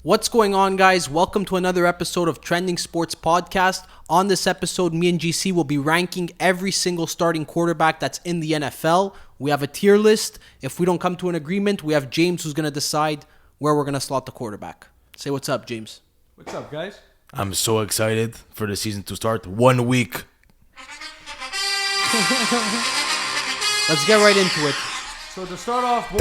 What's going on, guys? Welcome to another episode of Trending Sports Podcast. On this episode, me and GC will be ranking every single starting quarterback that's in the NFL. We have a tier list. If we don't come to an agreement, we have James who's going to decide where we're going to slot the quarterback. Say what's up, James. What's up, guys? I'm so excited for the season to start. 1 week. Let's get right into it. So to start off, boys,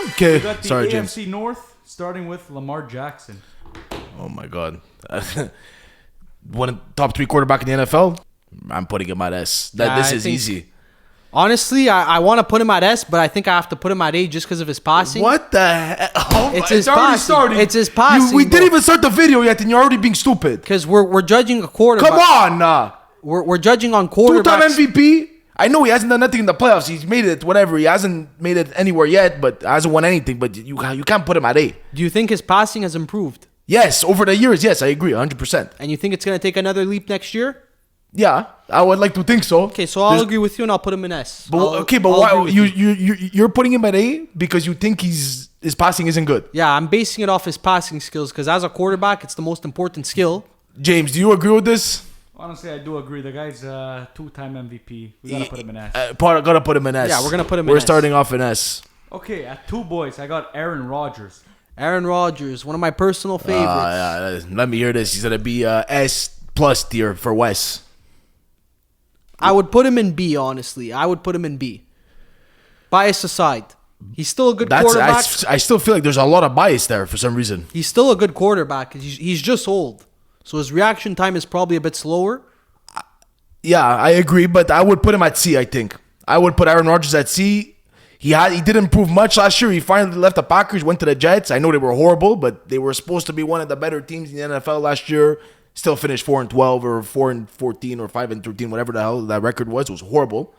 Okay, we got the sorry, AFC James. North, starting with Lamar Jackson. Oh my God. Top 3 quarterback in the NFL. I'm putting him at S. This is easy. Honestly, I want to put him at S, but I think I have to put him at A just because of his passing. What the heck? Oh, It's his already passing. started. It's his passing, We bro. didn't even start the video yet, and you're already being stupid. Because we're judging a quarterback. Come on. We're judging on Two-time quarterbacks. MVP. I know he hasn't done nothing in the playoffs. He's made it, whatever. He hasn't made it anywhere yet, but hasn't won anything. But you can't put him at A. Do you think his passing has improved? Yes, over the years, yes, I agree, 100%. And you think it's going to take another leap next year? Yeah, I would like to think so. Okay, so I'll agree with you and I'll put him in S. But I'll why agree with you. you're putting him at A because you think his passing isn't good. Yeah, I'm basing it off his passing skills because as a quarterback, it's the most important skill. James, do you agree with this? Honestly, I do agree. The guy's a two-time MVP. We gotta put him in S. Gotta put him in S. Yeah, we're gonna put him in We're S. starting off in S. Okay, at 2 boys, I got Aaron Rodgers. Aaron Rodgers, one of my personal favorites. Let me hear this. He's gonna be S plus tier for Wes. I would put him in B, honestly. I would put him in B. Bias aside, he's still a good quarterback. I still feel like there's a lot of bias there for some reason. He's still a good quarterback. He's just old. So his reaction time is probably a bit slower. Yeah, I agree, but I would put him at C, I think. I would put Aaron Rodgers at C. He didn't improve much last year. He finally left the Packers, went to the Jets. I know they were horrible, but they were supposed to be one of the better teams in the NFL last year. Still finished 4-12 or 4-14 or 5-13, whatever the hell that record was. It was horrible.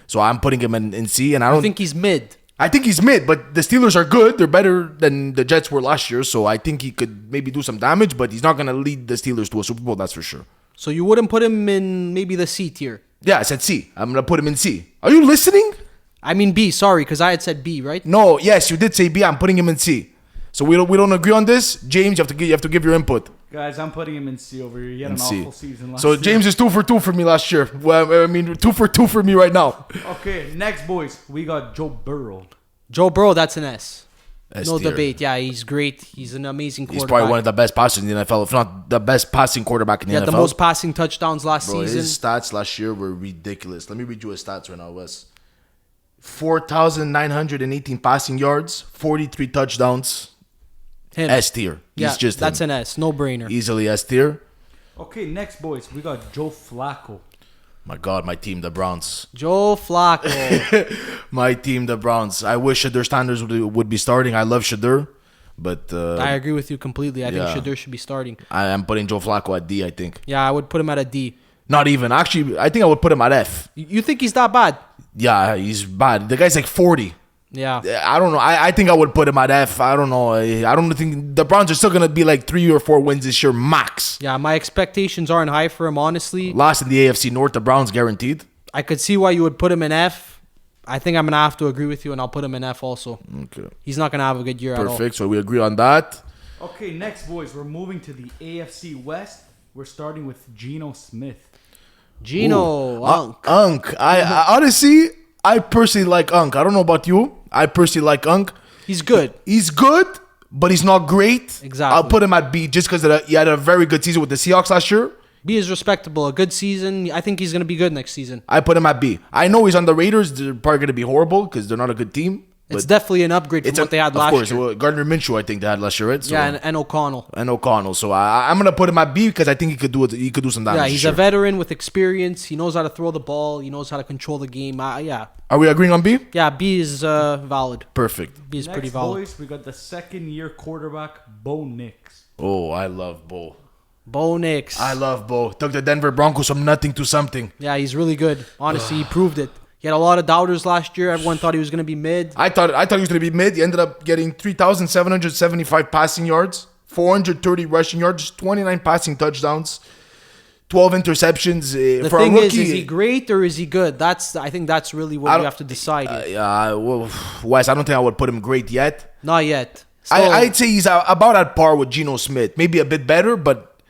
So I'm putting him in C, and I think he's mid. I think he's mid, but the Steelers are good. They're better than the Jets were last year, so I think he could maybe do some damage, but he's not going to lead the Steelers to a Super Bowl, that's for sure. So you wouldn't put him in maybe the C tier? Yeah, I said C. I'm going to put him in C. Are you listening? I mean B, sorry, because I had said B, right? No, yes, you did say B. I'm putting him in C. So we don't agree on this. James, you have to give your input. Guys, I'm putting him in C over here. He had an C. awful season last So year. James is 2 for 2 for me last year. Well, I mean, 2 for 2 for me right now. Okay, next, boys, we got Joe Burrow. Joe Burrow, that's an S. S No tier. debate. Yeah, he's great. He's an amazing quarterback. He's probably one of the best passers in the NFL, if not the best passing quarterback in the He had NFL. the most passing touchdowns last Bro, season. his stats last year were ridiculous. Let me read you his stats right now, Wes. 4,918 passing yards, 43 touchdowns. Him. S tier. Yeah, He's just that's him. an S. No brainer. Easily S tier. Okay, next, boys, we got Joe Flacco. My God, my team, the Browns. Joe Flacco. My team, the Browns. I wish Shadur Sanders would be starting. I love Shadur, but I agree with you completely. I yeah. think Shadur should be starting. I am putting Joe Flacco at D, I think. Yeah, I would put him at a D. Not even. Actually, I think I would put him at F. You think he's that bad? Yeah, he's bad. The guy's like 40. Yeah. I don't know. I think I would put him at F. I don't know. I don't think the Browns are still going to be like 3 or 4 wins this year, max. Yeah, my expectations aren't high for him, honestly. Last in the AFC North, the Browns guaranteed. I could see why you would put him in F. I think I'm going to have to agree with you, and I'll put him in F also. Okay. He's not going to have a good year at all. Perfect. So we agree on that. Okay, next, boys, we're moving to the AFC West. We're starting with Geno Smith. Geno, Unk. I honestly, I personally like Unk. I don't know about you. I personally like Unk. He's good. He's good, but he's not great. Exactly. I'll put him at B just because he had a very good season with the Seahawks last year. B is respectable. A good season. I think he's going to be good next season. I put him at B. I know he's on the Raiders. They're probably going to be horrible because they're not a good team. It's definitely an upgrade from what they had last year. Of course, Gardner Minshew, I think they had last year, right? So, Yeah, and O'Connell. and O'Connell. So I'm gonna put him at B because I think he could do it. He could do some damage. Yeah, he's sure. a veteran with experience. He knows how to throw the ball. He knows how to control the game. Yeah. Are we agreeing on B? Yeah, B is valid. Perfect. B is pretty Next, valid. boys, we got the second-year quarterback, Bo Nix. Oh, I love Bo. Bo Nix. I love Bo. Took the Denver Broncos from nothing to something. Yeah, he's really good. Honestly, he proved it. He had a lot of doubters last year. Everyone thought he was going to be mid. I thought he was gonna be mid. He ended up getting 3,775 passing yards, 430 rushing yards, 29 passing touchdowns. 12 interceptions. The For thing a rookie, is he great or is he good? I think that's really what we have to decide here. Well, Wes, I don't think I would put him great yet. Not yet. I'd say he's about at par with Geno Smith. Maybe a bit better, but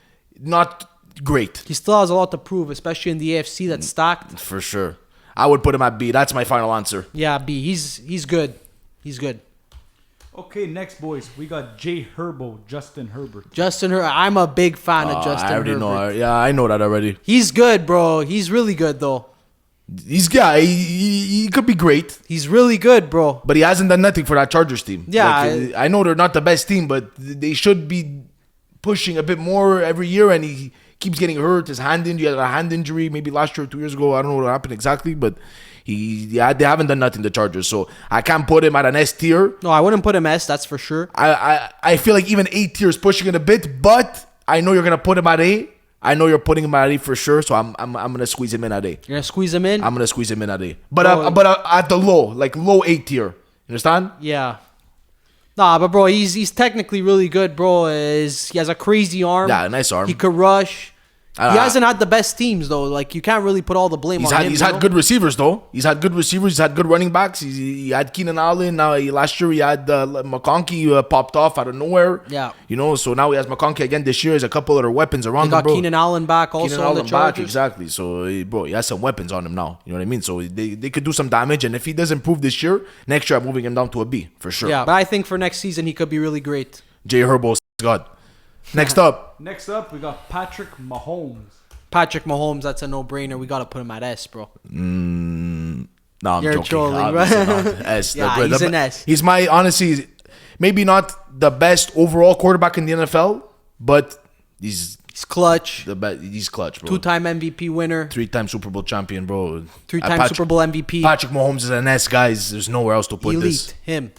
not great. He still has a lot to prove, especially in the AFC that's stacked. For sure. I would put him at B. That's my final answer. Yeah, B. He's good. He's good. Okay, next, boys. We got Justin Herbert. I'm a big fan of Justin I already Herbert. know. Yeah, I know that already. He's good, bro. He's really good, though. He could be great, He's really good, bro. but he hasn't done nothing for that Chargers team. Yeah, I know they're not the best team, but they should be pushing a bit more every year, and he keeps getting hurt. His hand injury, he had a hand injury maybe last year or 2 years ago. I don't know what happened exactly, but they haven't done nothing, the Chargers. So I can't put him at an S tier. No, I wouldn't put him S, that's for sure. I feel like even A tier is pushing it a bit, but I know you're gonna put him at A. I know you're putting him at A for sure, so I'm gonna squeeze him in at A. You're going to squeeze him in? I'm gonna squeeze him in at A, but at the low A tier. You understand? Yeah. Nah, but bro, he's technically really good, bro. He has a crazy arm. Yeah, nice arm. He could rush. He hasn't had the best teams though. Like you can't really put all the blame on him. He's had good receivers though. He's had good receivers. He's had good running backs. He had Keenan Allen. Now last year he had McConkey popped off out of nowhere. Yeah. So now he has McConkey again this year. There's a couple other weapons around He got him, bro. Keenan Allen back also Keenan on the Allen Chargers. back, exactly. So bro, he has some weapons on him now. You know what I mean? So they could do some damage, and if he doesn't improve this year, next year I'm moving him down to a B for sure. Yeah, but I think for next season he could be really great. Jay Herbo, God. Next up. Next up, we got Patrick Mahomes. Patrick Mahomes, that's a no-brainer. We got to put him at S, bro. No, I'm You're joking. trolling, Obviously right? not. S. Yeah, Good. he's an S. He's honestly, maybe not the best overall quarterback in the NFL, but he's clutch. the best. He's clutch, bro. Two-time MVP winner. 3-time Super Bowl champion, bro. Three-time Super Bowl MVP. Patrick Mahomes is an S, guys. There's nowhere else to put Elite. this. Him.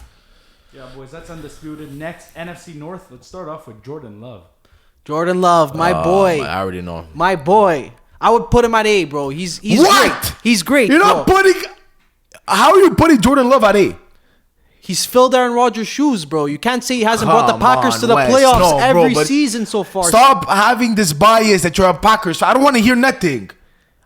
Yeah, boys, that's undisputed. Next, NFC North. Let's start off with Jordan Love. Jordan Love, my boy. I already know. My boy. I would put him at A, bro. He's What? great. He's great, You're bro. not putting. How are you putting Jordan Love at A? He's filled Aaron Rodgers' shoes, bro. You can't say he hasn't brought the Come Packers on, to the Wes. playoffs No, bro, every but season so far. Stop having this bias that you're a Packers fan. I don't want to hear nothing.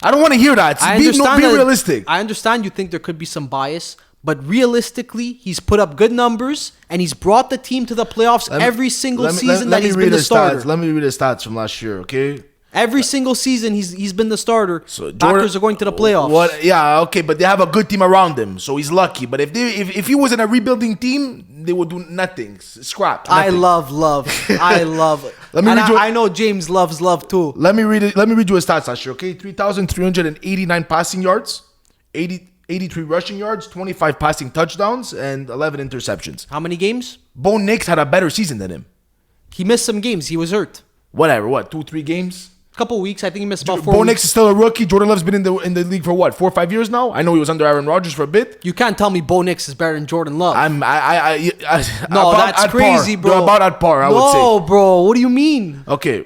I don't want to hear that. Be realistic. I understand you think there could be some bias, but realistically, he's put up good numbers and he's brought the team to the playoffs every single season that he's been the starter. Let me read the stats from last year, okay? Every single season he's been the starter. So Packers are going to the playoffs. What? Yeah, okay, but they have a good team around him, so he's lucky. But if he was in a rebuilding team, they would do nothing. Scrap. I Nothing. love love. I love it. Let me And read you- I know James loves love too. Let me read it. Let me read you his stats last year, okay? 3,389 passing yards, 83 rushing yards, 25 passing touchdowns, and 11 interceptions. How many games? Bo Nix had a better season than him. He missed some games. He was hurt. Whatever, what? 2-3 games? Couple weeks. I think he missed about 4 Bo weeks. Nix is still a rookie. Jordan Love's been in the league for what, 4 or 5 years now? I know he was under Aaron Rodgers for a bit. You can't tell me Bo Nix is better than Jordan Love. No, That's crazy, bro. They're about at par, I would say. No, bro. What do you mean? Okay,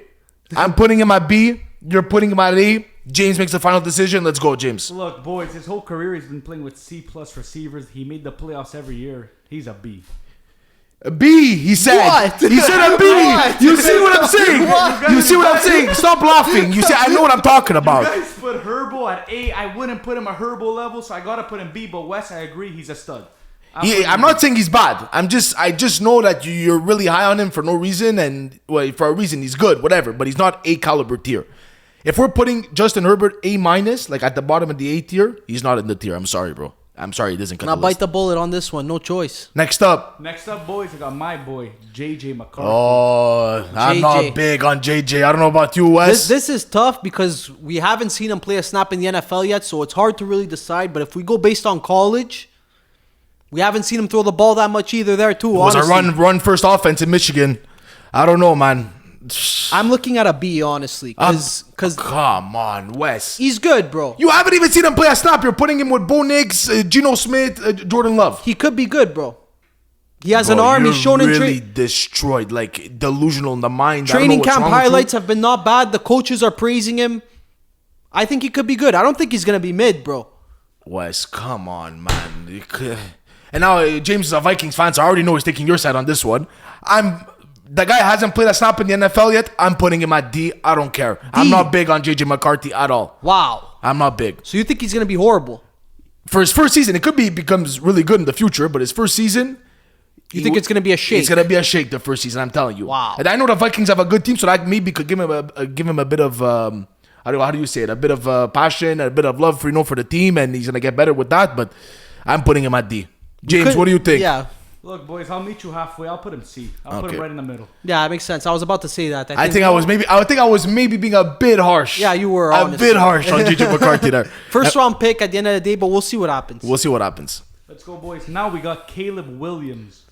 I'm putting him at B. You're putting him at A. James makes the final decision. Let's go, James. Look, boys, his whole career he's been playing with C+ receivers. He made the playoffs every year. He's a B. A B, he said. What? He said a B. What? You see what I'm saying? What? You see what I'm saying? Stop laughing. You see, I know what I'm talking You about. guys put Herbo at A. I wouldn't put him at Herbo level, so I gotta put him B. But Wes, I agree, he's a stud. I'm not saying he's bad. I just know that you're really high on him for no reason, and well, for a reason he's good, whatever. But he's not A caliber tier. If we're putting Justin Herbert A minus, like at the bottom of the A tier, he's not in the tier. I'm sorry, bro. I'm sorry, he doesn't cut Now the bite list. the bullet on this one. No choice. Next up. Next up, boys, I got my boy, JJ McCarthy. Oh, I'm JJ. not big on JJ. I don't know about you, Wes. This is tough because we haven't seen him play a snap in the NFL yet, so it's hard to really decide. But if we go based on college, we haven't seen him throw the ball that much either there too. It was honestly. a run first offense in Michigan. I don't know, man. I'm looking at a B, honestly, because Come on, Wes. he's good, bro. You haven't even seen him play a snap. You're putting him with Bo Nix, Geno Smith, Jordan Love. He could be good, bro. He has an Bro, arm. you're He's shown in really destroyed, like delusional in the mind. I don't know training what's camp wrong with you. highlights have been not bad. The coaches are praising him. I think he could be good. I don't think he's gonna be mid, bro. Wes, come on, man. And now James is a Vikings fan, so I already know he's taking your side on this one. The guy hasn't played a snap in the NFL yet. I'm putting him at D. I don't care. I'm not big on JJ McCarthy at all. Wow. I'm not big. So you think he's gonna be horrible? For his first season, it could becomes really good in the future, but his first season, You think it's going to be a shake? It's going to be a shake the first season, I'm telling you. Wow. And I know the Vikings have a good team, so that maybe could give him a bit of, how do you say it? A bit of passion, a bit of love for the team, and he's going to get better with that, but I'm putting him at D. James, what do you think? Yeah. Look, boys, I'll meet you halfway. I'll put him C. I'll put him right in the middle. Yeah, it makes sense. I was about to say that. I think I was maybe being a bit harsh. Yeah, you were, honestly. A bit harsh on JJ McCarthy there. First round pick at the end of the day, but we'll see what happens. We'll see what happens. Let's go, boys. Now we got Caleb Williams.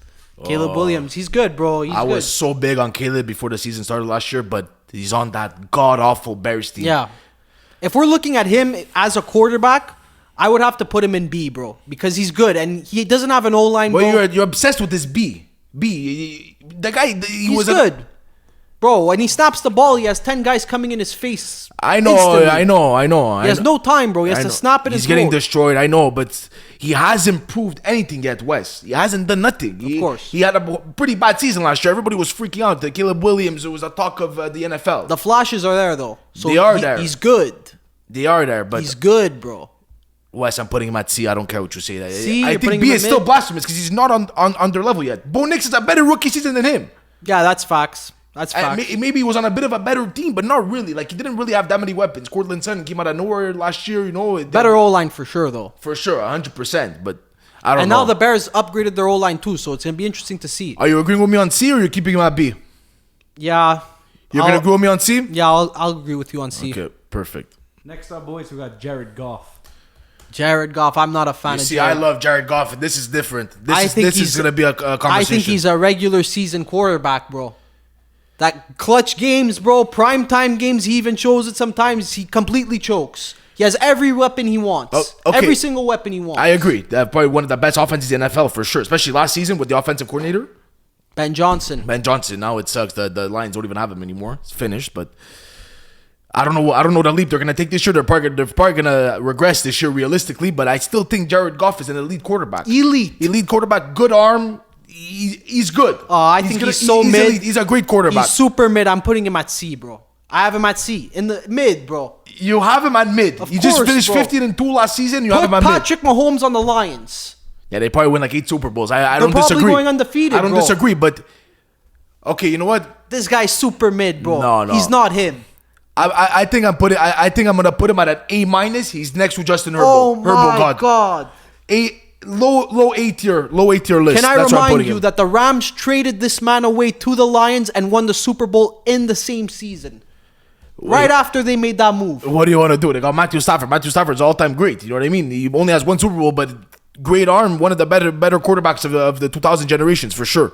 Caleb Williams, he's good, bro. He's I good. was so big on Caleb before the season started last year, but he's on that god-awful Bears team. Yeah. If we're looking at him as a quarterback, I would have to put him in B, bro, because he's good, and he doesn't have an O-line, bro. Well, you're obsessed with this B. The guy, he's good. Bro, when he snaps the ball, he has 10 guys coming in his face. I know. He has no time, bro. He has to snap it. He's getting destroyed, I know, but he hasn't proved anything yet, Wes. He hasn't done nothing. Of course. He had a pretty bad season last year. Everybody was freaking out. The Caleb Williams, it was a talk of the NFL. The flashes are there, though. So they are there. He's good. They are there, but... He's good, bro. Wes, I'm putting him at C. I don't care what you say. C, I think B is still blasphemous because he's not on their level yet. Bo Nix is a better rookie season than him. Yeah, that's facts. That's facts. Maybe he was on a bit of a better team, but not really. Like, he didn't really have that many weapons. Cortland Sutton came out of nowhere last year, Better O-line for sure, though. For sure, 100%. But I don't know. And now the Bears upgraded their O-line, too, so it's going to be interesting to see. Are you agreeing with me on C or you're keeping him at B? Yeah. You're going to agree with me on C? Yeah, I'll agree with you on C. Okay, perfect. Next up, boys, we got Jared Goff. Jared Goff, I'm not a fan of See, Jared. I love Jared Goff, and this is different. This is going to be a conversation. I think he's a regular season quarterback, bro. That clutch games, bro, primetime games, he even shows it sometimes. He completely chokes. He has every weapon he wants. Oh, okay. Every single weapon he wants. I agree. That's probably one of the best offenses in the NFL for sure, especially last season with the offensive coordinator. Ben Johnson. Now it sucks. The Lions don't even have him anymore. It's finished, but... I don't know the leap they're going to take this year. They're probably going to regress this year realistically, but I still think Jared Goff is an elite quarterback. Elite quarterback, good arm. He's good. I think he's so mid. Elite. He's a great quarterback. He's super mid. I'm putting him at C, bro. I have him at C. In the mid, bro. You have him at mid. Of you course, just finished bro. 15-2 last season. You Put have him at mid. Patrick Mahomes on the Lions. Yeah, they probably win like 8 Super Bowls. I don't They're probably disagree. going undefeated, I don't bro. disagree, but... Okay, you know what? This guy's super mid, bro. No. He's not him. I think I'm gonna put him at an A-. He's next to Justin Herbert. Oh my God. Low A tier list. Can I That's where I'm remind putting you him. that the Rams traded this man away to the Lions and won the Super Bowl in the same season? Right after they made that move. What do you want to do? They got Matthew Stafford. Matthew Stafford's all-time great. You know what I mean? He only has 1 Super Bowl, but great arm. One of the better quarterbacks of the 2000 generations for sure.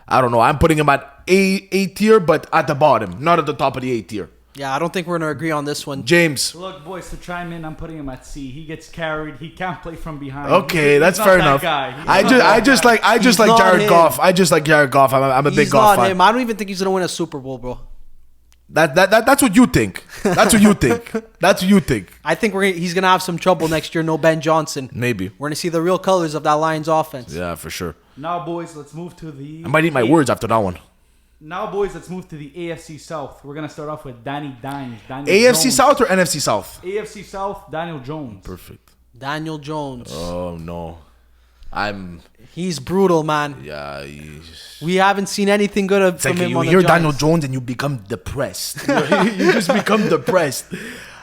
I don't know. I'm putting him at A tier, but at the bottom, not at the top of the A tier. Yeah, I don't think we're going to agree on this one. James. Look, boys, to chime in, I'm putting him at C. He gets carried. He can't play from behind. Okay, that's fair enough. I just like not Jared him. Goff. I just like Jared Goff. I'm a big He's Goff not fan. him. I don't even think he's going to win a Super Bowl, bro. That's what you think. That's what you think. That's what you think. I think he's going to have some trouble next year. No Ben Johnson. Maybe. We're going to see the real colors of that Lions offense. Yeah, for sure. Now, boys, let's move to the... I might eat my words after that one. Now, boys, let's move to the AFC South. We're going to start off with Danny Dimes. AFC Jones. South or NFC South? AFC South, Daniel Jones. Perfect. Daniel Jones. Oh, no. He's brutal, man. Yeah. We haven't seen anything good from him You on the hear Giants. Daniel Jones and you become depressed. You just become depressed.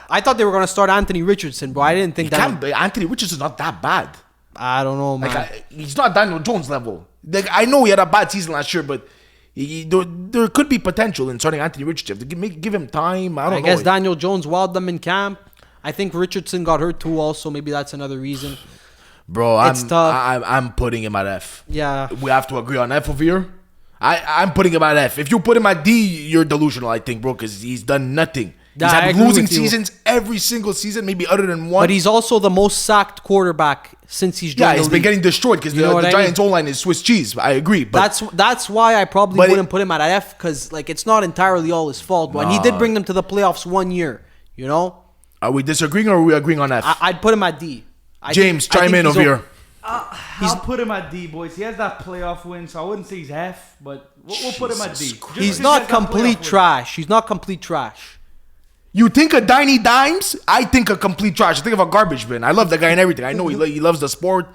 I thought they were going to start Anthony Richardson, bro. I didn't think that. Anthony Richardson's not that bad. I don't know, man. He's not Daniel Jones level. Like, I know he had a bad season last year, but there could be potential in starting Anthony Richardson. Give him time. I guess Daniel Jones wowed them in camp. I think Richardson got hurt too also. Maybe that's another reason. Bro, It's tough. I'm putting him at F. Yeah. We have to agree on F over here. I'm putting him at F. If you put him at D, you're delusional, I think, bro, because he's done nothing. Yeah, He's I had agree losing with you. seasons every single season, maybe other than one. But he's also the most sacked quarterback since he's joined he's the been league. getting destroyed because You know the what I Giants' O-line is Swiss cheese. I agree. But That's why I probably But wouldn't put him at F, because it's not entirely all his fault. But he did bring them to the playoffs one year, you know? Are we disagreeing or are we agreeing on F? I'd put him at D. James, chime in over here. I'll put him at D, boys. He has that playoff win, so I wouldn't say he's F, but we'll put him at D. Jesus Christ. He's not complete trash. He's not complete trash. You think of Danny Dimes? I think of complete trash. I think of a garbage bin. I love the guy and everything. I know he loves the sport.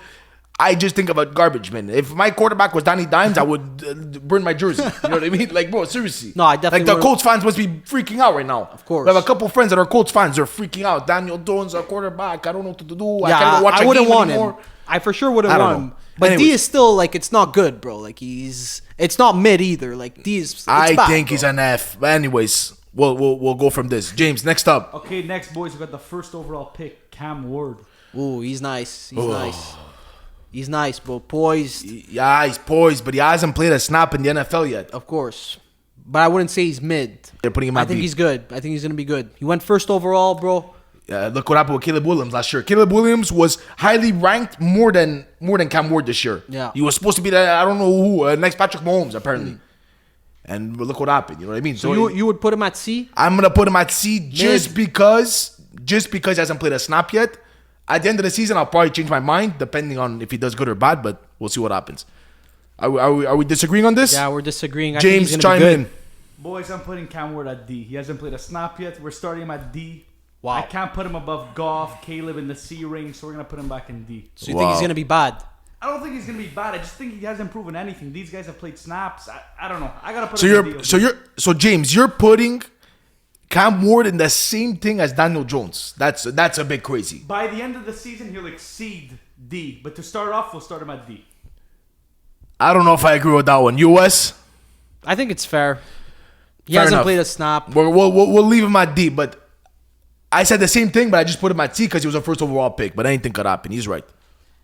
I just think of a garbage man. If my quarterback was Danny Dimes, I would burn my jersey. You know what I mean? Like, bro, seriously. No, I definitely Like, the would've- Colts fans must be freaking out right now. Of course. We have a couple friends that are Colts fans. They're freaking out. Daniel Jones, our quarterback. I don't know what to do. I can't Yeah, even watch I a wouldn't game want anymore. him. I for sure wouldn't I don't want know. him. But D Anyways. is still like it's not good, bro. Like it's not mid either. Like D is. It's I bad, think bro. he's an F. But anyways, we'll go from this. James, next up. Okay, next, boys, we got the first overall pick, Cam Ward. Ooh, he's nice. He's nice. He's nice, bro. Poised, Yeah, he's poised, but he hasn't played a snap in the NFL yet. of course. But I wouldn't say he's mid. They're putting him I at think B. he's good. I think he's gonna be good. He went first overall, bro. Look what happened with Caleb Williams last year. Caleb Williams was highly ranked more than Cam Ward this year. Yeah. He was supposed to be the, I don't know who, next Patrick Mahomes apparently. And look what happened. You know what I mean? So you would put him at C? I'm gonna put him at C just because he hasn't played a snap yet. At the end of the season, I'll probably change my mind depending on if he does good or bad. But we'll see what happens. Are we disagreeing on this? Yeah, we're disagreeing. I think James, he's gonna chime be good. in. Boys, I'm putting Cam Ward at D. He hasn't played a snap yet. We're starting him at D. Wow. I can't put him above Goff, Caleb in the C ring, so we're going to put him back in D. So you think he's Wow. gonna be bad? I don't think he's going to be bad. I just think he hasn't proven anything. These guys have played snaps. I don't know. I got to put him in D. So James, you're putting Cam Ward in the same thing as Daniel Jones. That's a bit crazy. By the end of the season, he'll exceed D. But to start off, we'll start him at D. I don't know if I agree with that one. US, I think it's fair. He Fair hasn't enough. played a snap. we'll leave him at D. But I said the same thing, but I just put him at C because he was a first overall pick. But anything could happen. He's right.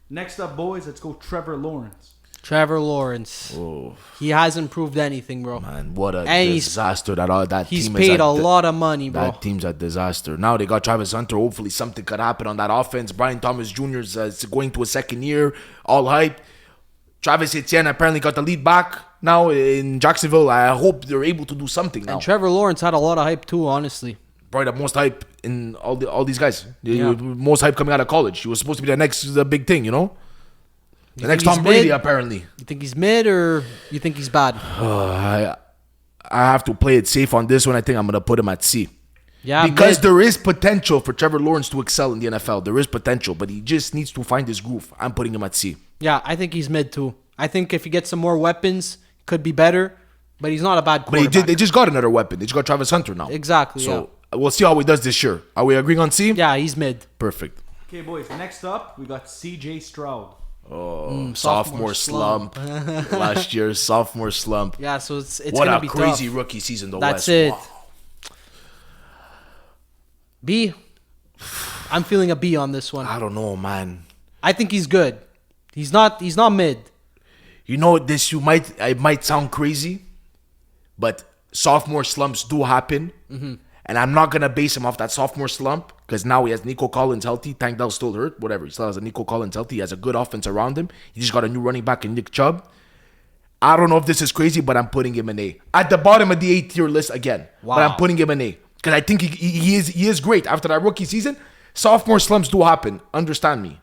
Next up, boys, let's go Trevor Lawrence. Trevor Lawrence. Oh He hasn't proved anything, bro. man, what a And he's- disaster that He's team paid is. a lot of money, bro. That team's a disaster. Now they got Travis Hunter. Hopefully something could happen on that offense. Brian Thomas Jr. is going to a second year, all hype. Travis Etienne apparently got the lead back now in Jacksonville. I hope they're able to do something now. And Trevor Lawrence had a lot of hype too, honestly. Probably the most hype in all these guys. Yeah. Most hype coming out of college. He was supposed to be the big thing, you know? The You next think Tom he's Brady, mid? apparently. You think he's mid or you think he's bad? I have to play it safe on this one. I think I'm going to put him at C. Yeah, Because mid. there is potential for Trevor Lawrence to excel in the NFL. There is potential, but he just needs to find his groove. I'm putting him at C. Yeah, I think he's mid too. I think if he gets some more weapons, could be better. But he's not a bad But quarterback. they just got another weapon. They just got Travis Hunter now. Exactly, So we'll see how he does this year. Are we agreeing on C? Yeah, he's mid. Perfect. Okay, boys, next up, we got CJ Stroud. Sophomore slump. Last year's sophomore slump. Yeah, so it's What gonna a be crazy tough. rookie season the That's West. it. Wow. B. I'm feeling a B on this one. I don't know, man. I think he's good. He's not mid. You know this. It might sound crazy, but sophomore slumps do happen, and I'm not gonna base him off that sophomore slump because now he has Nico Collins healthy. Tank Dell's still hurt. Whatever. He still has a Nico Collins healthy. He has a good offense around him. He just got a new running back in Nick Chubb. I don't know if this is crazy, but I'm putting him in A. At the bottom of the A tier list again. But Wow. I'm putting him in A because I think he is great after that rookie season. Sophomore slumps do happen. Understand me.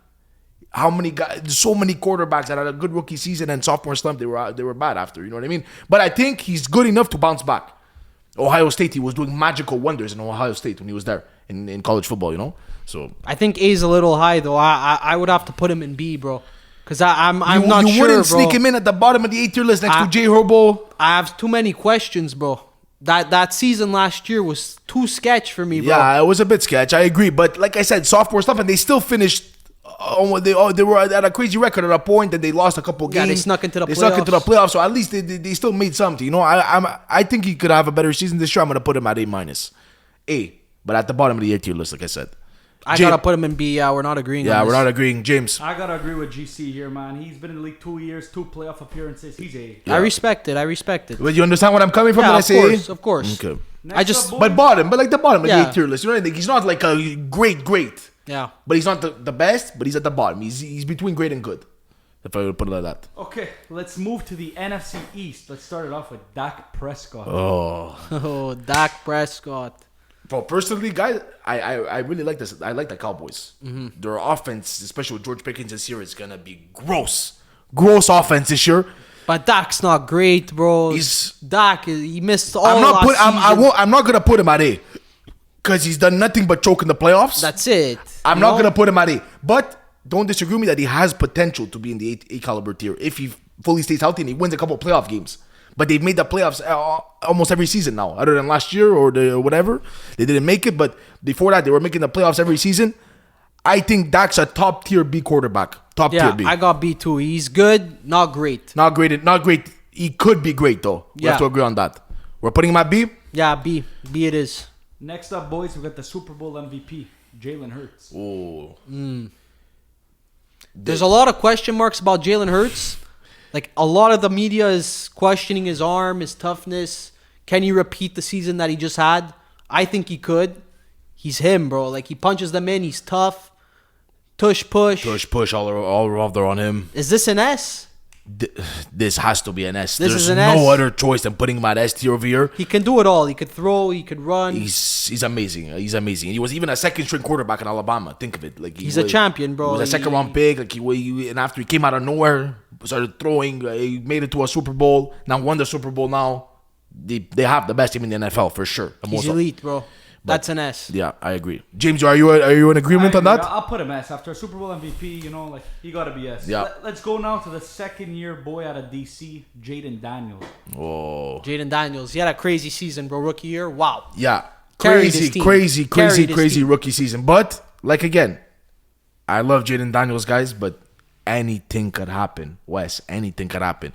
How many guys? There's so many quarterbacks that had a good rookie season and sophomore slump they were bad after. You know what I mean? But I think he's good enough to bounce back. Ohio State, he was doing magical wonders in Ohio State when he was there in college football. You know, so I think A's a little high though. I would have to put him in B, bro. Cause I'm not you sure, wouldn't bro. sneak him in at the bottom of the A tier list next I- to Jay Herbo. I have too many questions, bro. That season last year was too sketch for me, bro. Yeah, it was a bit sketch. I agree, but like I said, sophomore slump, and they still finished. They were at a crazy record at a point, and they lost a couple games. Yeah, they snuck into the playoffs. So at least they still made something. You know, I think he could have a better season this year. I'm gonna put him at A minus, A, but at the bottom of the A tier list, like I said. I Jay- gotta put him in B. Yeah, we're not agreeing. Yeah, on we're this. not agreeing, James. I gotta agree with GC here, man. He's been in the league 2 years, 2 playoff appearances. He's A. I respect it. I respect it. But you understand where I'm coming from? Yeah, when I of say course, A? of course. Okay. Next I just- up, boys, But like the bottom of Yeah. the A tier list. You know, he's not like a great. Yeah. But he's not the best, but he's at the bottom. He's between great and good. If I would put it like that. Okay, let's move to the NFC East. Let's start it off with Dak Prescott. Oh, Dak Prescott. Well, personally, guys, I really like this. I like the Cowboys. Their offense, especially with George Pickens this year, is gonna be gross. Gross offense this year. But Dak's not great, bro. He's- He missed all last season. I'm not gonna put him at A, because he's done nothing but choke in the playoffs. That's it. I'm You not know? gonna put him at A, but don't disagree with me that he has potential to be in the A caliber tier if he fully stays healthy and he wins a couple of playoff games. But they've made the playoffs almost every season now, other than last year or whatever. They didn't make it, but before that, they were making the playoffs every season. I think Dak's a top tier B quarterback. Top tier B. I got B too. He's good, not great. Not great. He could be great though. We have to agree on that. We're putting him at B? Yeah, B. B it is. Next up, boys, we got the Super Bowl MVP, Jalen Hurts. Oh. There's a lot of question marks about Jalen Hurts. Like, a lot of the media is questioning his arm, his toughness. Can he repeat the season that he just had? I think he could. He's him, bro. Like, he punches them in. He's tough. Tush push. All revolved around him. Is this an S? This has to be an S. This There's is an no S. other choice than putting him at S tier over here. He can do it all. He could throw. He could run. He's amazing. He's amazing. He was even a second string quarterback in Alabama. Think of it. Like He's a champion, bro. He was a second round pick. Like and after he came out of nowhere, started throwing. He made it to a Super Bowl. Now won the Super Bowl. Now they have the best team in the NFL for sure. He's elite, bro. That's an S. Yeah, I agree. James, are you in agreement on that? I'll put him S. After a Super Bowl MVP, like, he got to be S. Yeah. Let's go now to the second-year boy out of DC, Jaden Daniels. Oh. Jaden Daniels. He had a crazy season, bro. Rookie year. Wow. Yeah. Carried his team. Crazy rookie season. But, like again, I love Jaden Daniels, guys, but anything could happen. Wes, anything could happen.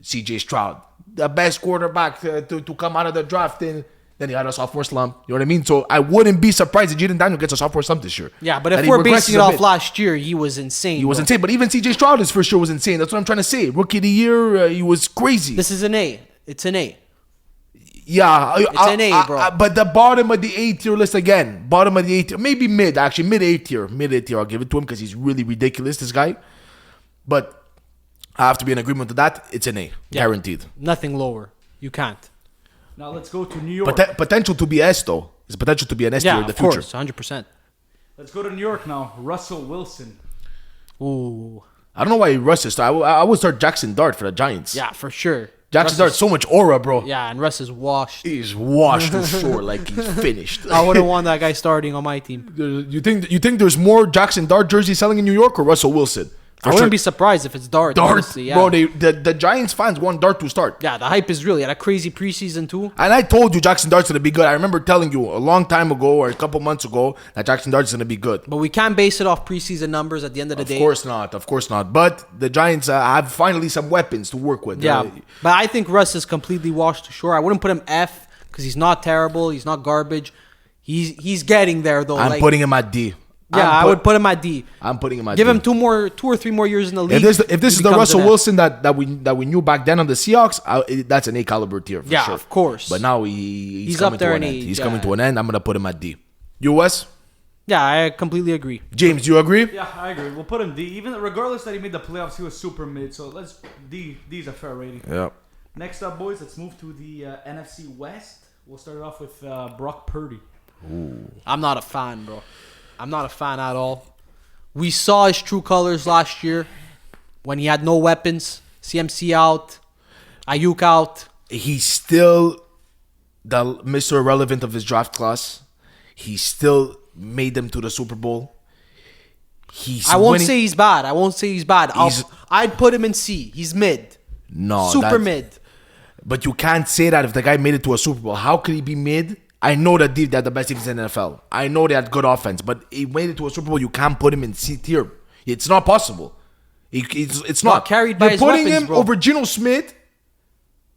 CJ Stroud, the best quarterback to come out of the draft, and then he had a sophomore slump. You know what I mean? So I wouldn't be surprised if Jaden Daniels gets a sophomore slump this year. Yeah, but if we're basing it off last year, he was insane. He was insane. But even CJ Stroud is for sure was insane. That's what I'm trying to say. Rookie of the year, he was crazy. This is an A. It's an A. Yeah. It's an A, bro. But the bottom of the A tier list again. Bottom of the A tier. Maybe mid, actually. Mid A tier. I'll give it to him because he's really ridiculous, this guy. But I have to be in agreement with that. It's an A. Yeah. Guaranteed. Nothing lower. You can't. Now let's go to New York. Potential to be S, though. There's potential to be an S tier in the future. Yeah, of course. 100%. Let's go to New York now. Russell Wilson. Ooh. I don't know why he rushes. So I would start Jackson Dart for the Giants. Yeah, for sure. Jackson Dart, so much aura, bro. Yeah, and Russ is washed. He's washed to shore like he's finished. I wouldn't want that guy starting on my team. You think there's more Jackson Dart jerseys selling in New York or Russell Wilson? I wouldn't be surprised if it's Dart. Honestly, yeah. Bro, the Giants fans want Dart to start. Yeah, the hype is real. He had a crazy preseason too. And I told you Jackson Dart's going to be good. I remember telling you a long time ago or a couple months ago that Jackson Dart's going to be good. But we can't base it off preseason numbers at the end of the day. Of course not. But the Giants have finally some weapons to work with. Yeah, but I think Russ is completely washed to shore. I wouldn't put him F because he's not terrible. He's not garbage. He's getting there though. I'm putting him at D. Yeah, I would put him at D. I'm putting him at D. Give him 2 or 3 more years in the league. If this is the Russell Wilson that we knew back then on the Seahawks, that's an A caliber tier for sure. Yeah, of course. But now he's up coming there to in an end. age. He's coming to an end. I'm gonna put him at D. You, Wes? Yeah, I completely agree. James, do you agree? Yeah, I agree. We'll put him D. Even regardless that he made the playoffs, he was super mid. So let's D's a fair rating. Yeah. Next up, boys, let's move to the NFC West. We'll start it off with Brock Purdy. Ooh. I'm not a fan, bro. I'm not a fan at all. We saw his true colors last year when he had no weapons. CMC out, Ayuk out. He's still the Mr. Irrelevant of his draft class. He still made them to the Super Bowl. I won't say he's bad. I'd put him in C. He's mid. No, super mid. But you can't say that if the guy made it to a Super Bowl. How could he be mid? I know that they had the best defense in the NFL. I know they had good offense, but he made it to a Super Bowl. You can't put him in C tier. It's not possible. It's not. Carried by You're his putting weapons, him bro. over Geno Smith.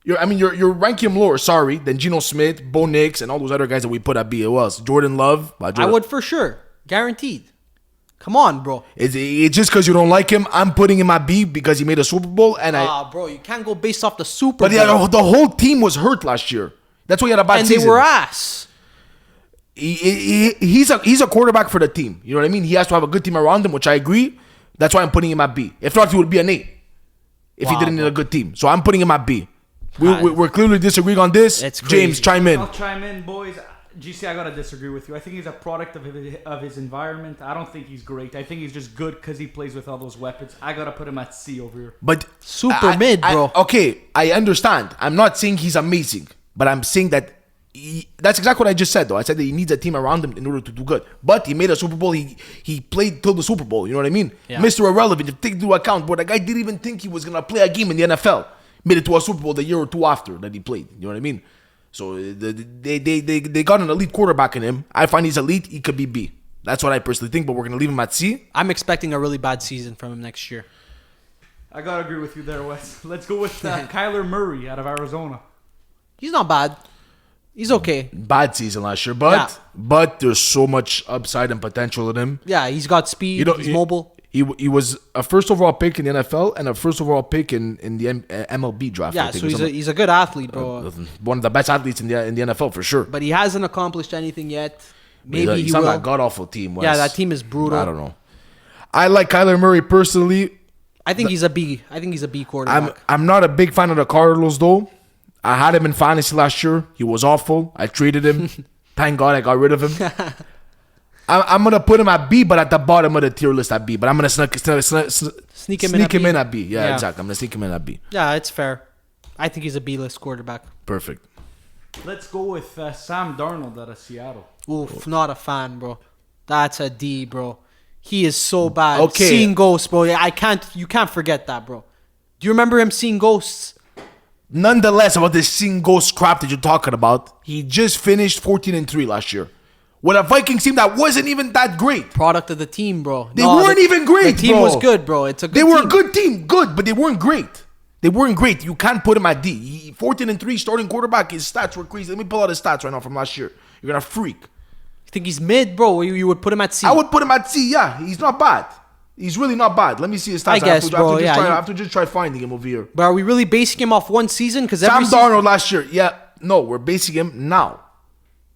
You're ranking him lower. Sorry, than Geno Smith, Bo Nix, and all those other guys that we put at B. Who else? Jordan Love. I would for sure, guaranteed. Come on, bro. It's just because you don't like him. I'm putting him at B because he made a Super Bowl, and bro, you can't go based off the Super Bowl. But yeah, the whole team was hurt last year. That's why he had a bad season. And they were ass. He's a quarterback for the team. You know what I mean? He has to have a good team around him, which I agree. That's why I'm putting him at B. If not, he would be an A. If he didn't need a good team. So I'm putting him at B. We're clearly disagreeing on this. It's crazy. James, chime in. I'll chime in, boys. GC, I gotta disagree with you. I think he's a product of his environment. I don't think he's great. I think he's just good because he plays with all those weapons. I gotta put him at C over here. But super mid, bro. Okay, I understand. I'm not saying he's amazing, but I'm saying that That's exactly what I just said, though. I said that he needs a team around him in order to do good. But he made a Super Bowl. He played till the Super Bowl. You know what I mean? Yeah. Mr. Irrelevant. If you take into account, but the guy didn't even think he was gonna play a game in the NFL. Made it to a Super Bowl the year or two after that he played. You know what I mean? So they got an elite quarterback in him. I find he's elite. He could be B. That's what I personally think. But we're gonna leave him at C. I'm expecting a really bad season from him next year. I gotta agree with you there, Wes. Let's go with Kyler Murray out of Arizona. He's not bad. He's okay. Bad season last year, but there's so much upside and potential in him. Yeah, he's got speed. He's mobile. He was a first overall pick in the NFL and a first overall pick in the MLB draft. Yeah, so he's a good athlete, bro. One of the best athletes in the NFL for sure. But he hasn't accomplished anything yet. Maybe he's he will. on that god awful team. Wes. Yeah, that team is brutal. I don't know. I like Kyler Murray personally. I think he's a B. I think he's a B quarterback. I'm not a big fan of the Cardinals though. I had him in fantasy last year. He was awful. I traded him. Thank God I got rid of him. I'm gonna put him at B, but at the bottom of the tier list at B. But I'm gonna sneak him in at B. Yeah, exactly. I'm gonna sneak him in at B. Yeah, it's fair. I think he's a B-list quarterback. Perfect. Let's go with Sam Darnold out of Seattle. Oof, not a fan, bro. That's a D, bro. He is so bad. Okay. Seeing ghosts, bro. Yeah, you can't forget that, bro. Do you remember him seeing ghosts? Nonetheless, about this seeing ghost crap that you're talking about, he just finished 14-3 last year with a Vikings team that wasn't even that great. Product of the team, bro. They weren't even great, The team bro. was good, bro. It's a good They were team. a good team, good, but they weren't great. They weren't great. You can't put him at D. 14-3 starting quarterback. His stats were crazy. Let me pull out his stats right now from last year. You're gonna freak. You think he's mid, bro? You would put him at C. I would put him at C. Yeah, he's not bad. He's really not bad. Let me see his stats. I guess, bro. I Yeah, have to just try finding him over here. But are we really basing him off one season? Because Sam Darnold last year. Yeah, no, we're basing him now.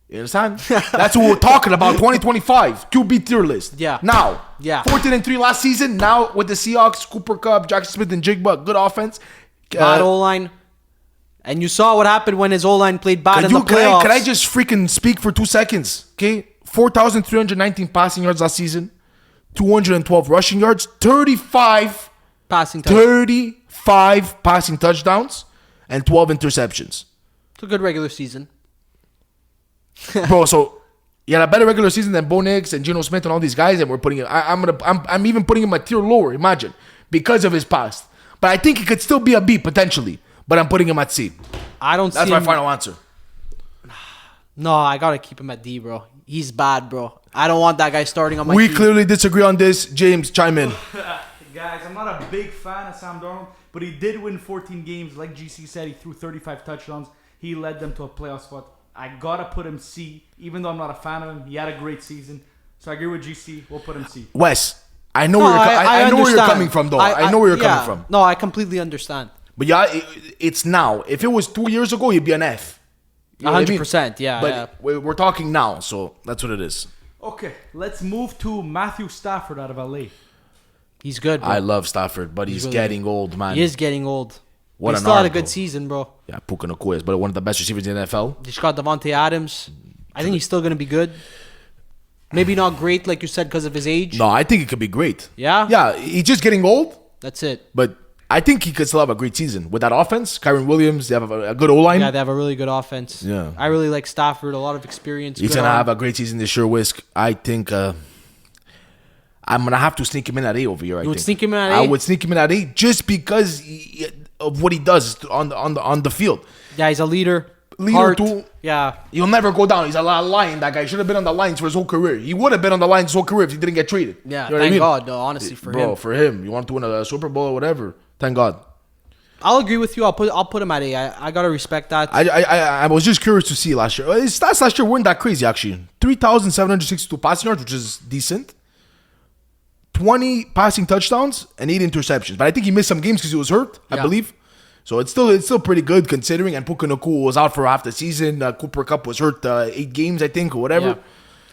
You understand? That's what we're talking about. 2025 QB tier list. Yeah. Now. Yeah. 14-3 last season. Now with the Seahawks, Cooper Kupp, Jackson Smith, and Jigba, good offense. Bad O-line. And you saw what happened when his O-line played bad in the playoffs. Can I just freaking speak for 2 seconds? Okay, 4,319 passing yards last season, 212 rushing yards, 35 passing touchdowns. 35 passing touchdowns, and 12 interceptions. It's a good regular season. Bro, so he had a better regular season than Bo Nix and Geno Smith and all these guys, and we're putting him. I'm even putting him a tier lower. Imagine, because of his past. But I think he could still be a B potentially. But I'm putting him at C. I don't see That's my him. final answer. No, I gotta keep him at D, bro. He's bad, bro. I don't want that guy starting on my We team. clearly disagree on this. James, chime in. Guys, I'm not a big fan of Sam Darnold, but he did win 14 games. Like GC said, he threw 35 touchdowns. He led them to a playoff spot. I gotta put him C, even though I'm not a fan of him. He had a great season. So I agree with GC. We'll put him C. Wes, I know I know where you're understand. coming from, though. I know where you're coming from. No, I completely understand. But yeah, it's now. If it was 2 years ago, he'd be an F. You know what I mean? 100%, yeah. But yeah. we're talking now, so that's what it is. Okay, let's move to Matthew Stafford out of LA. He's good, bro. I love Stafford, but he's really getting old, man. He is getting old. What He an still had a arm, good bro. season, bro. Yeah, Puka Nacua is but one of the best receivers in the NFL. He's got Devontae Adams. I think he's still going to be good. Maybe not great, like you said, because of his age. No, I think it could be great. Yeah? Yeah, he's just getting old, That's it. but I think he could still have a great season. With that offense, Kyron Williams, they have a good O-line. Yeah, they have a really good offense. Yeah. I really like Stafford. A lot of experience. He's good going to arm. have a great season this year, Whisk. I think I'm going to have to sneak him in at A over here, I You would think. sneak him in at I A? would sneak him in at A just because of what he does on the field. Yeah, he's a leader. Leader Heart. too. Yeah. He'll never go down. He's a lion. That guy should have been on the Lions for his whole career. He would have been on the Lions his whole career if he didn't get traded. Yeah, You know what I thank mean? God, though, honestly, for Bro, him. for him. You want to win a Super Bowl or whatever. Thank God. I'll agree with you. I'll put him at A. I got to respect that. I was just curious to see last year. His stats last year weren't that crazy, actually. 3,762 passing yards, which is decent. 20 passing touchdowns and 8 interceptions. But I think he missed some games because he was hurt, I Yeah. believe. So it's still pretty good considering. And Puka Nacua was out for half the season. Cooper Kupp was hurt 8 games, I think, or whatever. Yeah.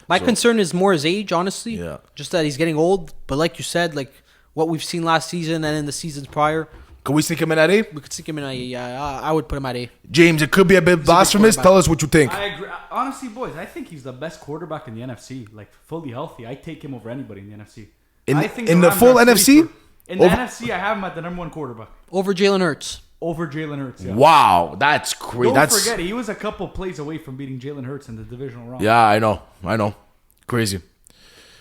My concern is more his age, honestly. Yeah. Just that he's getting old. But like you said, like what we've seen last season and in the seasons prior, Can we sneak him in at A? we could stick him in A. Yeah, I would put him at A. James, it could be a bit blasphemous. quarterback. Tell us what you think. I agree. Honestly, boys, I think he's the best quarterback in the NFC. Like, fully healthy. I take him over anybody in the NFC. In I think the Rams full are NFC? sleeper. In the Over- NFC, I have him at the number 1 quarterback. Over Jalen Hurts. Over Jalen Hurts. Yeah. Wow, that's crazy. Don't forget, he was a couple plays away from beating Jalen Hurts in the divisional round. Yeah, I know. Crazy.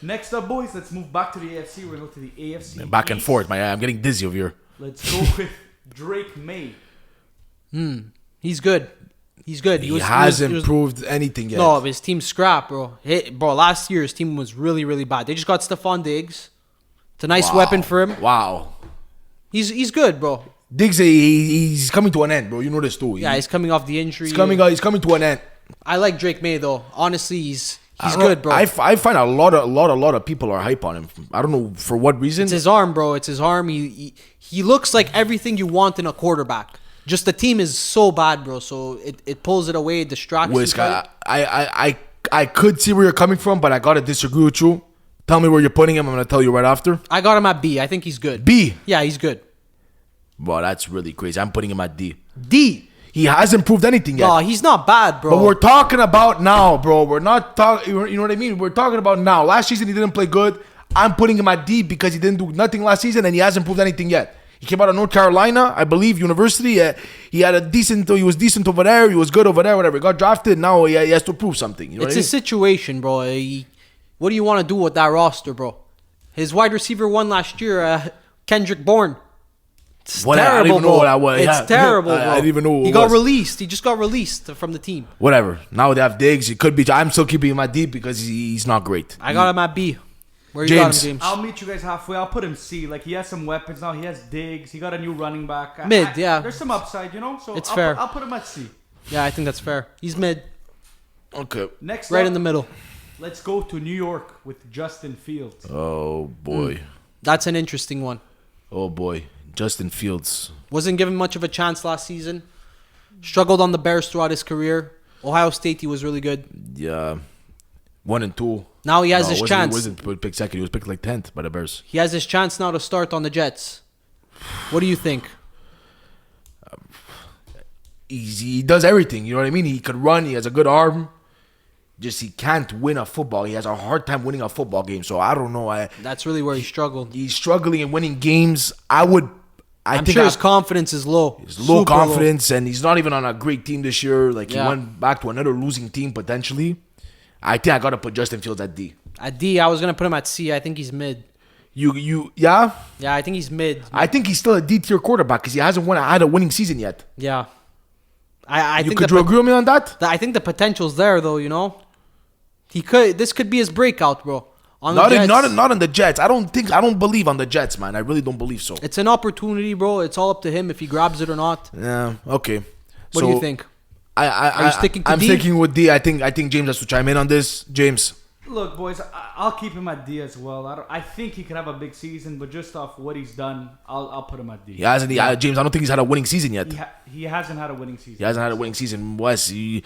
Next up, boys, let's move back to the AFC. We're going to go to the AFC. Back and East. forth, I'm getting dizzy over here. Let's go with Drake May. He's good. He's good. He hasn't proved anything yet. No, his team's scrap, bro. Bro, last year his team was really, really bad. They just got Stephon Diggs. It's a nice weapon for him. Wow. He's good, bro. Diggs, he's coming to an end, bro. You know this too. Yeah, he's coming off the injury. He's coming to an end. I like Drake May though. Honestly, he's good, bro. I find a lot of people are hype on him. I don't know for what reason. It's his arm, bro. It's his arm. He looks like everything you want in a quarterback. Just the team is so bad, bro. So it pulls it away, it distracts Wiz, you. I could see where you're coming from, but I gotta disagree with you. Tell me where you're putting him. I'm gonna tell you right after. I got him at B. I think he's good. B. Yeah, he's good. Bro, that's really crazy. I'm putting him at D. D. He hasn't proved anything yet. No, he's not bad, bro. But we're talking about now, bro. We're not talking. You know what I mean? We're talking about now. Last season he didn't play good. I'm putting him at D because he didn't do nothing last season and he hasn't proved anything yet. He came out of North Carolina, I believe, university. He was decent over there. He was good over there. Whatever. He got drafted. Now he has to prove something. You know It's what I a mean? situation, bro. What do you want to do with that roster, bro? His wide receiver won last year, Kendrick Bourne. It's Whatever, I don't terrible, even know bro. what I was. It's Yeah. terrible, bro. I didn't even know what He it got was. released. He just got released from the team. Whatever. Now they have Diggs. It could be. I'm still keeping him at D because he's not great. I got him at B. Where you James. got him, James? I'll meet you guys halfway. I'll put him C. Like, he has some weapons now. He has Diggs. He got a new running back. Mid, yeah. There's some upside, you know? So It's I'll fair. I'll put him at C. Yeah, I think that's fair. He's mid. Okay. Next Right up, in the middle. let's go to New York with Justin Fields. Oh boy. That's an interesting one. Oh boy. Justin Fields. Wasn't given much of a chance last season. Struggled on the Bears throughout his career. Ohio State, he was really good. Yeah. 1 and 2. Now he has his chance. He wasn't picked second. He was picked like 10th by the Bears. He has his chance now to start on the Jets. What do you think? He does everything. You know what I mean? He could run. He has a good arm. Just he can't win a football. He has a hard time winning a football game. So I don't know. That's really where he struggled. He's struggling in winning games. I'm sure his confidence is low. He's low Super confidence, and he's not even on a great team this year. Like, Yeah. he went back to another losing team potentially. I think I gotta put Justin Fields at D. At D, I was gonna put him at C. I think he's mid. Yeah. Yeah, I think he's mid. I think he's still a D tier quarterback because he hasn't had a winning season yet. Yeah. I think Could you agree with me on that? I think the potential's there though, you know? This could be his breakout, bro. On the Not Jets. on the Jets. I don't believe on the Jets, man. I really don't believe so. It's an opportunity, bro. It's all up to him if he grabs it or not. Yeah. Okay. What do you think? Are you sticking to I'm D? sticking with D. I think James has to chime in on this. James. Look, boys, I'll keep him at D as well. I think he could have a big season, but just off what he's done, I'll put him at D. He hasn't. James, I don't think he's had a winning season yet. He hasn't had a winning season. He hasn't had a winning season. Wes, C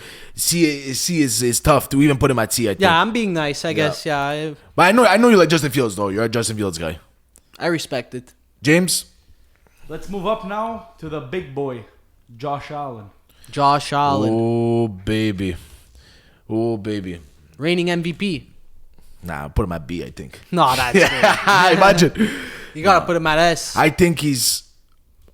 is tough to even put him at C. I think. Yeah, I'm being nice, I guess. Yeah, But I know you like Justin Fields though. You're a Justin Fields guy. I respect it. James. Let's move up now to the big boy, Josh Allen. Josh Allen, Oh baby. reigning MVP. Nah, put him at B. I think. No, that's good. Imagine. You gotta put him at S. I think he's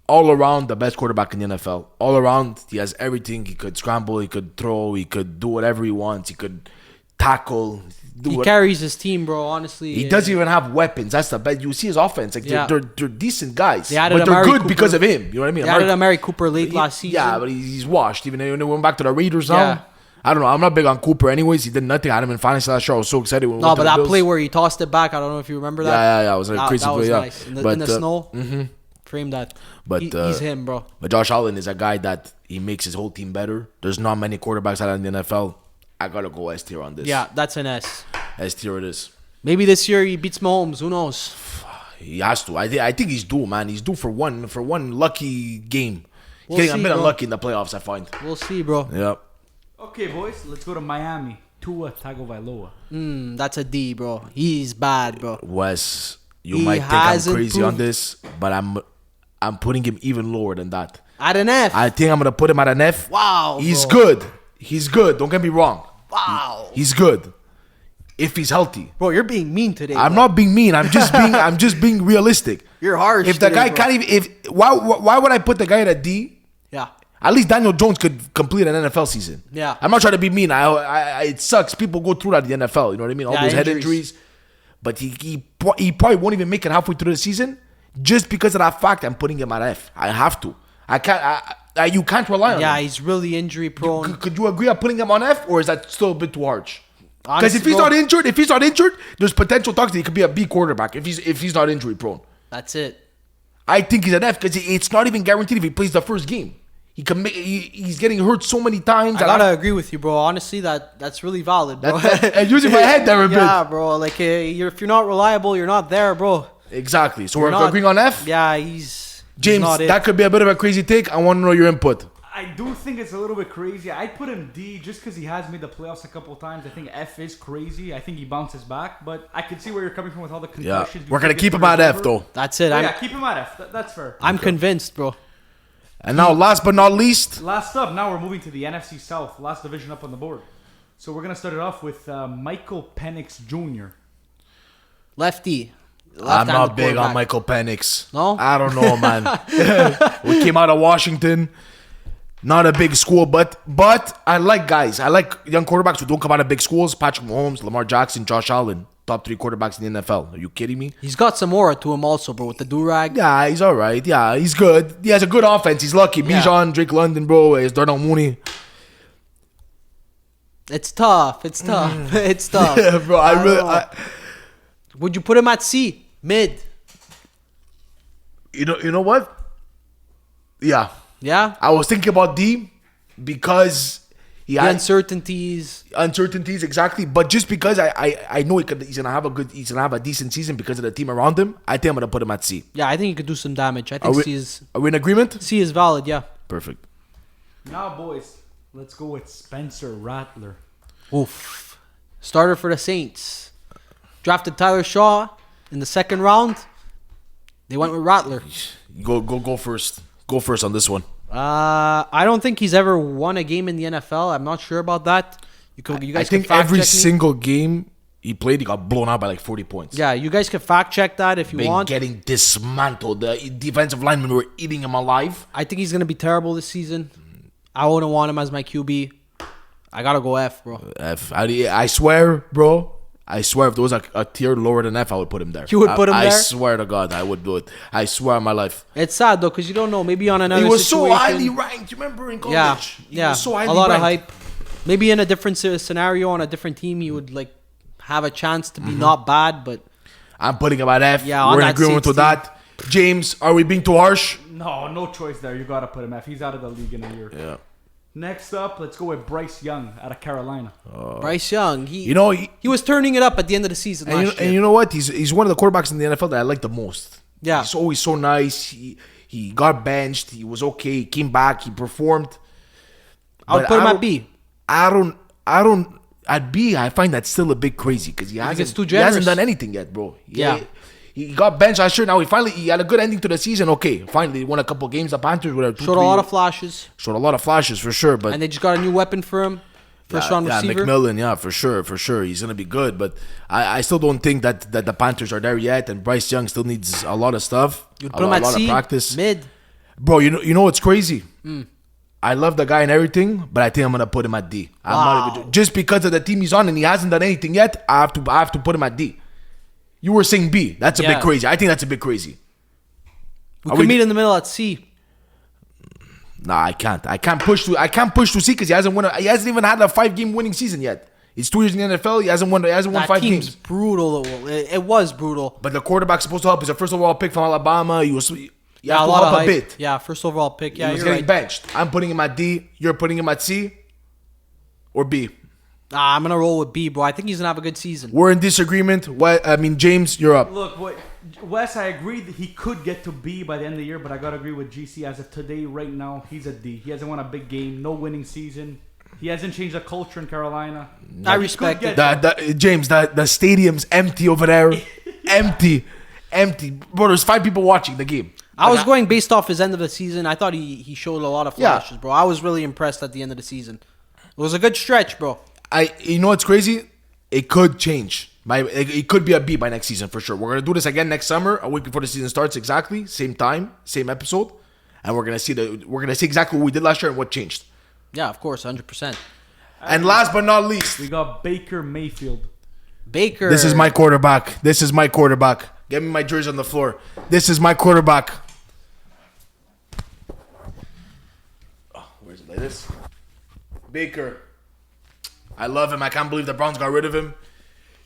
all around the best quarterback in the NFL. All around, he has everything. He could scramble, he could throw, he could do whatever he wants. He could tackle. He carries his team, bro. Honestly, He doesn't even have weapons. That's the best. You see his offense. Like Yeah. they're decent guys, They added but they're Amari good Cooper. because of him. You know what I mean? They added Amari Cooper late last season. Yeah, but he's washed. Even when they went back to the Raiders now. Yeah. I don't know. I'm not big on Cooper anyways. He did nothing. I had him in fantasy last year. I was so excited when we No, went to but the that Bills. play where he tossed it back, I don't know if you remember that. Yeah. It was a crazy that play. was Yeah. nice. In the snow. Frame that. But He's him, bro. But Josh Allen is a guy that he makes his whole team better. There's not many quarterbacks out in the NFL. I gotta go S tier on this. Yeah, that's an S. S tier it is. Maybe this year he beats Mahomes. Who knows? He has to. I think he's due, man. He's due for one lucky game. He's We'll getting a see, bit bro. unlucky in the playoffs, I find. We'll see, bro. Yeah. Okay, boys, let's go to Miami. Tua Tagovailoa. That's a D, bro. He's bad, bro. Wes, you He might think I'm hasn't crazy on proved- this, but I'm putting him even lower than that. At an F. I think I'm gonna put him at an F. Wow, He's bro. good. He's good. Don't get me wrong. Wow. He's good. if he's healthy. Bro, you're being mean today. I'm bro. not being mean. I'm just being realistic. You're harsh. If the today, guy bro. can't even, why would I put the guy at a D? Yeah. At least Daniel Jones could complete an NFL season. Yeah. I'm not trying to be mean. It sucks. People go through that in the NFL. You know what I mean? All Yeah, those head injuries. injuries. But he probably won't even make it halfway through the season just because of that fact. I'm putting him at F. I have to. I can't. You can't rely on him. Yeah, he's really injury prone. Could you agree on putting him on F, or is that still a bit too harsh? Because Honestly, if he's bro, not injured, there's potential talks that he could be a B quarterback if he's not injury prone. That's it. I think he's an F because it's not even guaranteed if he plays the first game. He can make. He's getting hurt so many times. I gotta agree with you, bro. Honestly, that's really valid, bro. I'm using my head there a bit. Yeah, bro. Like, if you're not reliable, you're not there, bro. Exactly. So You're we're not- agreeing on F. Yeah, he's James, not it. that could be a bit of a crazy take. I want to know your input. I do think it's a little bit crazy. I'd put him D just because he has made the playoffs a couple times. I think F is crazy. I think he bounces back, but I can see where you're coming from with all the Yeah, concussions. we're gonna before keep his him at career's F over. though. That's it. Yeah, keep him at F. That's fair. I'm convinced, bro. And now, last but not least, Last up, now we're moving to the NFC South, last division up on the board. So we're gonna start it off with Michael Penix Jr. Lefty. I'm Left-handed not big on quarterback. Michael Penix. No? I don't know, man. We came out of Washington. Not a big school, but I like guys. I like young quarterbacks who don't come out of big schools. Patrick Mahomes, Lamar Jackson, Josh Allen. Top 3 quarterbacks in the NFL. Are you kidding me? He's got some aura to him also, bro, with the do-rag. Yeah, he's all right. Yeah, he's good. He has a good offense. He's lucky. Yeah. Bijan, Drake London, bro. Is Darnell Mooney. It's tough. It's tough. It's tough. Yeah, bro. don't know. Would you put him at C? Mid? You know what? Yeah. Yeah? I was thinking about D because he The had uncertainties. uncertainties exactly, but just because I know he's gonna have a decent season because of the team around him, I think I'm gonna put him at C. Yeah, I think he could do some damage. I think Are we in agreement? C is valid, yeah. Perfect. Now, boys, let's go with Spencer Rattler. Oof. Starter for the Saints. Drafted Tyler Shaw in the second round. They went with Rattler. Go first. Go first on this one. I don't think he's ever won a game in the NFL. I'm not sure about that. You I guys think can fact every check me. single game he played, he got blown out by like 40 points. Yeah, you guys can fact check that if you Been want. getting dismantled. The defensive linemen were eating him alive. I think he's gonna be terrible this season. I wouldn't want him as my QB. I gotta go F, bro. I swear, bro. I swear, if there was a tier lower than F, I would put him there. You would put him I there? swear to God, I would do it. I swear on my life. It's sad though, because you don't know. Maybe on another He was situation. so highly ranked. You remember in college? Yeah, He yeah. was so A highly lot of ranked. hype. Maybe in a different scenario on a different team, he would like have a chance to be not bad, but I'm putting him at F. Yeah, on We're in that agreement Saints with that. James, are we being too harsh? No choice there. You gotta put him F. He's out of the league in a year. Yeah. Next up, let's go with Bryce Young out of Carolina. Bryce Young, You know, he was turning it up at the end of the season last year. and you know what? He's one of the quarterbacks in the NFL that I like the most. Yeah. He's always so nice. He got benched. He was okay. He came back. He performed. I would But put him I at don't- B. I don't. At B, I find that still a bit crazy because he it's hasn't. too He hasn't generous. done anything yet, bro. Yeah. He got benched last year. Now he had a good ending to the season. Okay, finally he won a couple games. The Panthers were Showed a lot of flashes, showed a lot of flashes for sure. But and they just got a new weapon for him. First round receiver. McMillan, yeah, for sure, he's gonna be good. But I still don't think that the Panthers are there yet, and Bryce Young still needs a lot of stuff. You'd a put him lot, at a lot C, of practice, mid. bro. You know what's crazy? I love the guy and everything, but I think I'm gonna put him at D. I'm not even, just because of the team he's on and he hasn't done anything yet. I have to put him at D. You were saying B. That's a Yeah. bit crazy. I think that's a bit crazy. We Are could we- meet in the middle at C. Nah, I can't. I can't push to C because he hasn't even had a 5-game winning season yet. He's 2 years in the NFL. He hasn't won That 5 team's games. brutal. It was brutal. But the quarterback's supposed to help. He's a first overall pick from Alabama. You have a to lot of help a hype. bit. Yeah, first overall pick. Yeah, He was you're getting right. benched. I'm putting him at D. You're putting him at C or B. I'm gonna roll with B, bro. I think he's gonna have a good season. We're in disagreement. James, you're up. Look, Wes, I agree that he could get to B by the end of the year, but I gotta agree with GC. As of today, right now, he's a D. He hasn't won a big game, no winning season. He hasn't changed the culture in Carolina. I He respect could it. get- James, the stadium's empty over there. empty. Bro, there's 5 people watching the game. I was going based off his end of the season. I thought he showed a lot of Yeah. flashes, bro. I was really impressed at the end of the season. It was a good stretch, bro. You know what's crazy? it could change. It could be a B by next season for sure. We're gonna do this again next summer, a week before the season starts. Exactly, same time, same episode, and we're gonna see exactly what we did last year and what changed. Yeah, of course, 100%. And last but not least, we got Baker Mayfield. Baker. this is my quarterback. Get me my jersey on the floor. This is my quarterback. Oh, where's it like this? Baker. I love him. I can't believe the Browns got rid of him.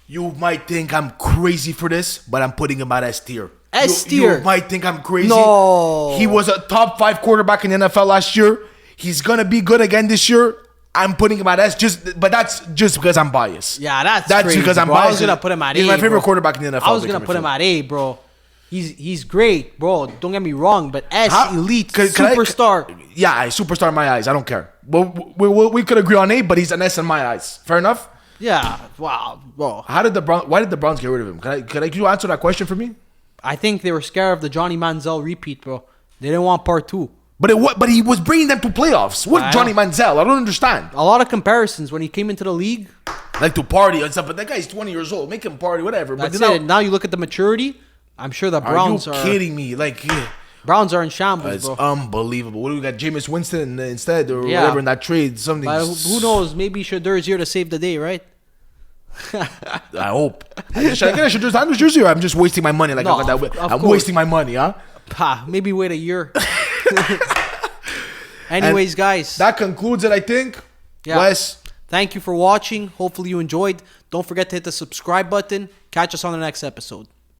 You might think I'm crazy for this, but I'm putting him at S tier. S tier? You might think I'm crazy. No. He was a top 5 quarterback in the NFL last year. He's going to be good again this year. I'm putting him at S, but that's just because I'm biased. Yeah, that's crazy, because I'm bro. biased. I was gonna put him at A. He's my favorite bro. quarterback in the NFL. I was gonna put him at A, bro. He's great, bro. Don't get me wrong, but S elite superstar. Superstar in my eyes. I don't care. We could agree on A, but he's an S in my eyes. Fair enough. Yeah, wow, bro. Why did the Browns get rid of him? Can you answer that question for me? I think they were scared of the Johnny Manziel repeat, bro. They didn't want part 2. But he was bringing them to playoffs. What Johnny Manziel? I don't understand. A lot of comparisons when he came into the league. Like to party and stuff, but that guy's 20 years old. Make him party, whatever. That's but it. Now you look at the maturity. I'm sure the Browns are you kidding me? Like, yeah. Browns are in shambles, It's bro. unbelievable. What do we got? Jameis Winston instead or whatever in that trade? Something. But who knows? Maybe Shadur's here to save the day, right? I hope. Should I get a Shadur's jersey or I'm just wasting my money? Like No, I'm wasting my money, huh? Maybe wait a year. Anyways, guys. That concludes it, I think. Yeah. Wes. Thank you for watching. Hopefully you enjoyed. Don't forget to hit the subscribe button. Catch us on the next episode.